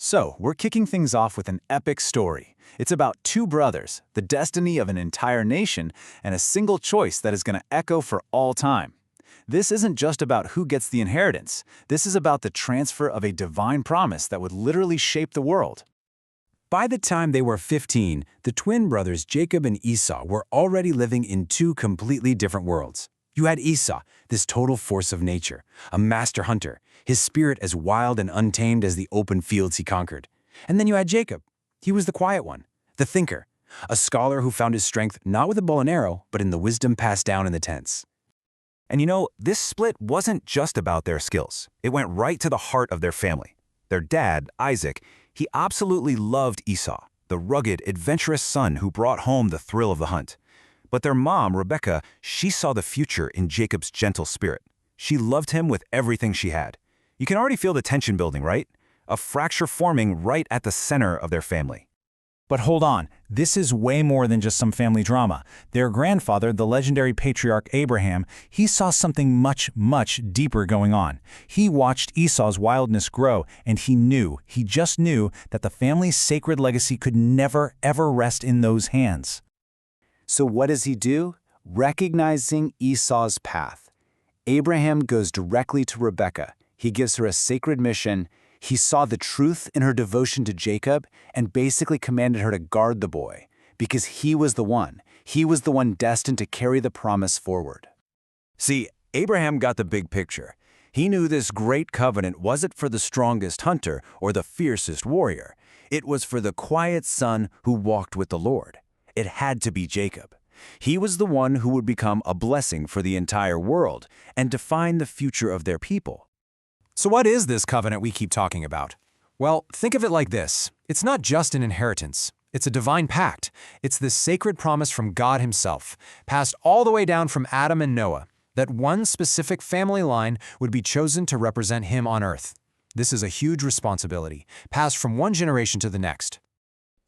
So, we're kicking things off with an epic story. It's about two brothers, the destiny of an entire nation, and a single choice that is going to echo for all time. This isn't just about who gets the inheritance. This is about the transfer of a divine promise that would literally shape the world. By the time they were 15, the twin brothers Jacob and Esau were already living in two completely different worlds. You had Esau, this total force of nature, a master hunter, his spirit as wild and untamed as the open fields he conquered. And then you had Jacob. He was the quiet one, the thinker, a scholar who found his strength not with a bow and arrow, but in the wisdom passed down in the tents. And you know, this split wasn't just about their skills. It went right to the heart of their family. Their dad, Isaac, he absolutely loved Esau, the rugged, adventurous son who brought home the thrill of the hunt. But their mom, Rebecca, she saw the future in Jacob's gentle spirit. She loved him with everything she had. You can already feel the tension building, right? A fracture forming right at the center of their family. But hold on, this is way more than just some family drama. Their grandfather, the legendary patriarch Abraham, he saw something much, much deeper going on. He watched Esau's wildness grow, and he just knew that the family's sacred legacy could never, ever rest in those hands. So what does he do? Recognizing Esau's path, Abraham goes directly to Rebecca. He gives her a sacred mission. He saw the truth in her devotion to Jacob and basically commanded her to guard the boy because he was the one. He was the one destined to carry the promise forward. See, Abraham got the big picture. He knew this great covenant wasn't for the strongest hunter or the fiercest warrior. It was for the quiet son who walked with the Lord. It had to be Jacob. He was the one who would become a blessing for the entire world and define the future of their people. So what is this covenant we keep talking about? Well, think of it like this. It's not just an inheritance. It's a divine pact. It's this sacred promise from God himself, passed all the way down from Adam and Noah, that one specific family line would be chosen to represent him on earth. This is a huge responsibility, passed from one generation to the next.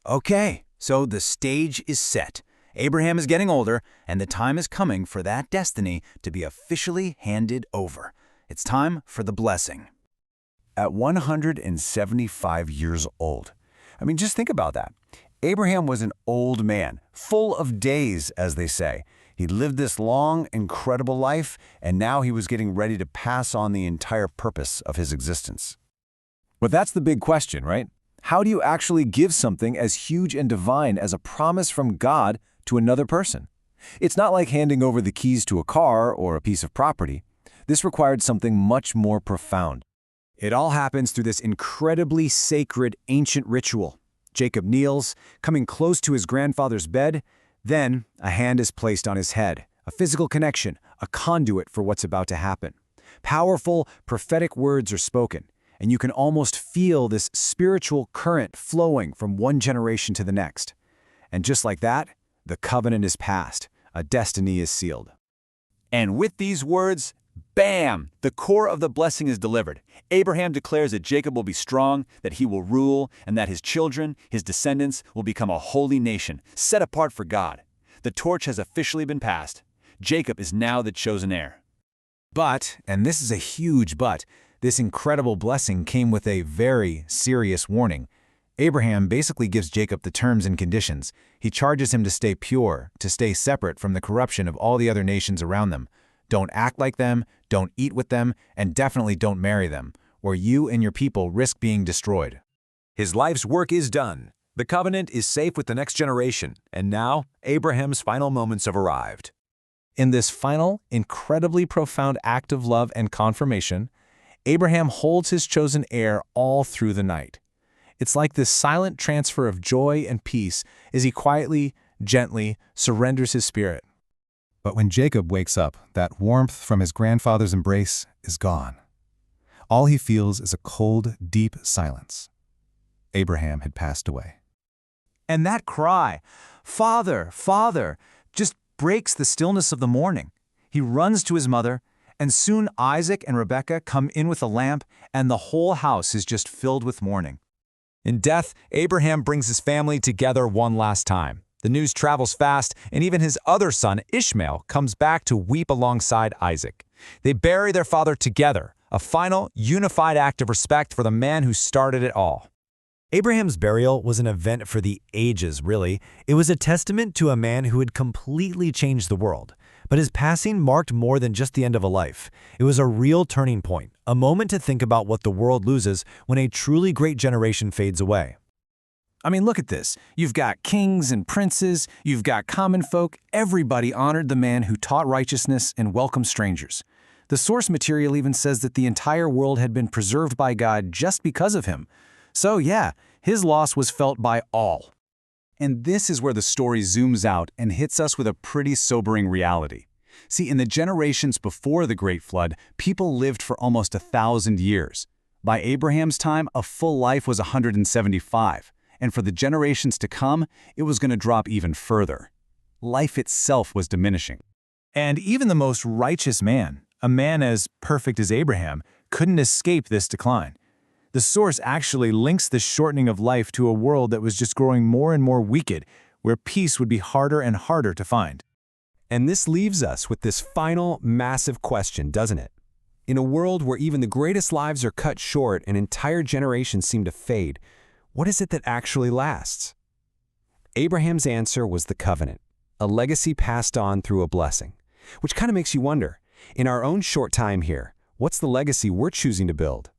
Okay, so the stage is set. Abraham is getting older, and the time is coming for that destiny to be officially handed over. It's time for the blessing. At 175 years old. Just think about that. Abraham was an old man, full of days, as they say. He lived this long, incredible life, and now he was getting ready to pass on the entire purpose of his existence. But that's the big question, right? How do you actually give something as huge and divine as a promise from God to another person? It's not like handing over the keys to a car or a piece of property. This required something much more profound. It all happens through this incredibly sacred ancient ritual. Jacob kneels, coming close to his grandfather's bed. Then, a hand is placed on his head, a physical connection, a conduit for what's about to happen. Powerful, prophetic words are spoken, and you can almost feel this spiritual current flowing from one generation to the next. And just like that, the covenant is passed, a destiny is sealed. And with these words, bam! The core of the blessing is delivered. Abraham declares that Jacob will be strong, that he will rule, and that his children, his descendants, will become a holy nation, set apart for God. The torch has officially been passed. Jacob is now the chosen heir. But, and this is a huge but, this incredible blessing came with a very serious warning. Abraham basically gives Jacob the terms and conditions. He charges him to stay pure, to stay separate from the corruption of all the other nations around them. Don't act like them, don't eat with them, and definitely don't marry them, or you and your people risk being destroyed. His life's work is done. The covenant is safe with the next generation, and now Abraham's final moments have arrived. In this final, incredibly profound act of love and confirmation, Abraham holds his chosen heir all through the night. It's like this silent transfer of joy and peace as he quietly, gently surrenders his spirit. But when Jacob wakes up, that warmth from his grandfather's embrace is gone. All he feels is a cold, deep silence. Abraham had passed away. And that cry, "Father, Father," just breaks the stillness of the morning. He runs to his mother, and soon Isaac and Rebekah come in with a lamp, and the whole house is just filled with mourning. In death, Abraham brings his family together one last time. The news travels fast, and even his other son, Ishmael, comes back to weep alongside Isaac. They bury their father together, a final, unified act of respect for the man who started it all. Abraham's burial was an event for the ages, really. It was a testament to a man who had completely changed the world. But his passing marked more than just the end of a life. It was a real turning point, a moment to think about what the world loses when a truly great generation fades away. I mean, look at this. You've got kings and princes, you've got common folk. Everybody honored the man who taught righteousness and welcomed strangers. The source material even says that the entire world had been preserved by God just because of him. So yeah, his loss was felt by all. And this is where the story zooms out and hits us with a pretty sobering reality. See, in the generations before the Great Flood, people lived for almost 1,000 years. By Abraham's time, a full life was 175. And for the generations to come, it was going to drop even further. Life itself was diminishing. And even the most righteous man, a man as perfect as Abraham, couldn't escape this decline. The source actually links the shortening of life to a world that was just growing more and more wicked, where peace would be harder and harder to find. And this leaves us with this final, massive question, doesn't it? In a world where even the greatest lives are cut short and entire generations seem to fade, what is it that actually lasts? Abraham's answer was the covenant, a legacy passed on through a blessing. Which kind of makes you wonder, in our own short time here, what's the legacy we're choosing to build?